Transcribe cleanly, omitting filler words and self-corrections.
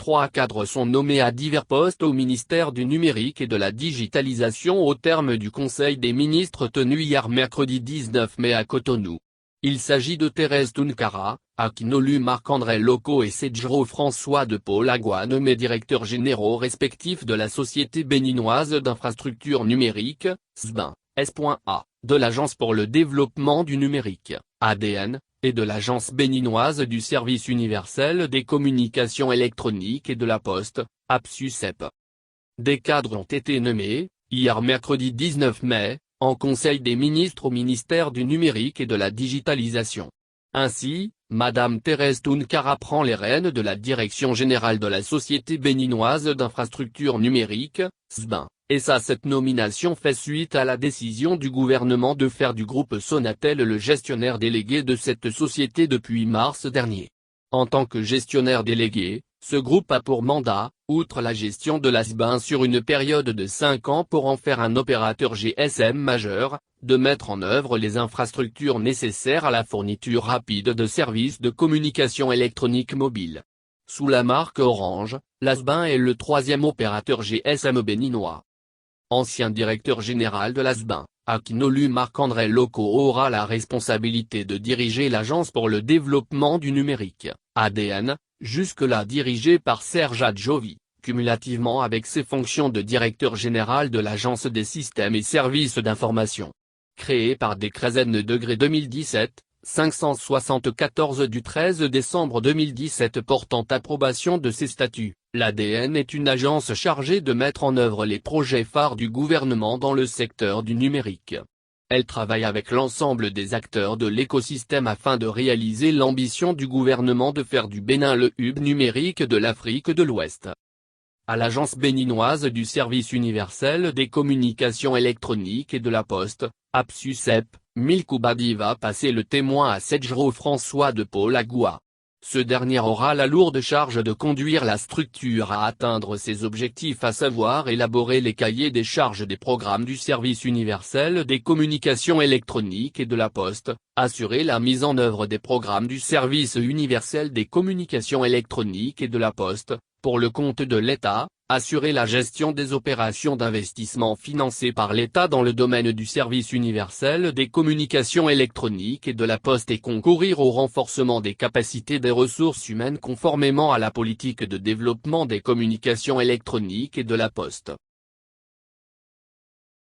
3 cadres sont nommés à divers postes au ministère du Numérique et de la Digitalisation au terme du Conseil des ministres tenu hier mercredi 19 mai à Cotonou. Il s'agit de Thérèse Tounkara, Akinolu Marc-André Loco et Sedjro François de Paul Agua nommés directeurs généraux respectifs de la Société béninoise d'infrastructures numériques, SBIN, S.A., de l'Agence pour le développement du numérique, ADN, et de l'Agence béninoise du service universel des communications électroniques et de la poste, APSUSEP. Des cadres ont été nommés, hier mercredi 19 mai, en Conseil des ministres au ministère du Numérique et de la Digitalisation. Ainsi, Madame Thérèse Tounkara prend les rênes de la Direction générale de la Société béninoise d'infrastructures numériques, SBIN, et cette nomination fait suite à la décision du gouvernement de faire du groupe Sonatel le gestionnaire délégué de cette société depuis mars dernier. En tant que gestionnaire délégué, ce groupe a pour mandat, outre la gestion de la SBIN sur une période de 5 ans pour en faire un opérateur GSM majeur, de mettre en œuvre les infrastructures nécessaires à la fourniture rapide de services de communication électronique mobile. Sous la marque Orange, la SBIN est le 3e opérateur GSM béninois. Ancien directeur général de la SBIN, Akinolu Marc-André Loco aura la responsabilité de diriger l'Agence pour le développement du numérique, ADN, jusque-là dirigée par Serge Adjovi, cumulativement avec ses fonctions de directeur général de l'Agence des systèmes et services d'information. Créée par décret N-2017, 574 du 13 décembre 2017 portant approbation de ses statuts, l'ADN est une agence chargée de mettre en œuvre les projets phares du gouvernement dans le secteur du numérique. Elle travaille avec l'ensemble des acteurs de l'écosystème afin de réaliser l'ambition du gouvernement de faire du Bénin le hub numérique de l'Afrique de l'Ouest. À l'Agence béninoise du service universel des communications électroniques et de la poste, APSUSEP, Milkou Badi va passer le témoin à Sedjro François de Paul Agua. Ce dernier aura la lourde charge de conduire la structure à atteindre ses objectifs, à savoir élaborer les cahiers des charges des programmes du service universel des communications électroniques et de la poste, assurer la mise en œuvre des programmes du service universel des communications électroniques et de la poste, pour le compte de l'État, assurer la gestion des opérations d'investissement financées par l'État dans le domaine du service universel des communications électroniques et de la poste et concourir au renforcement des capacités des ressources humaines conformément à la politique de développement des communications électroniques et de la poste.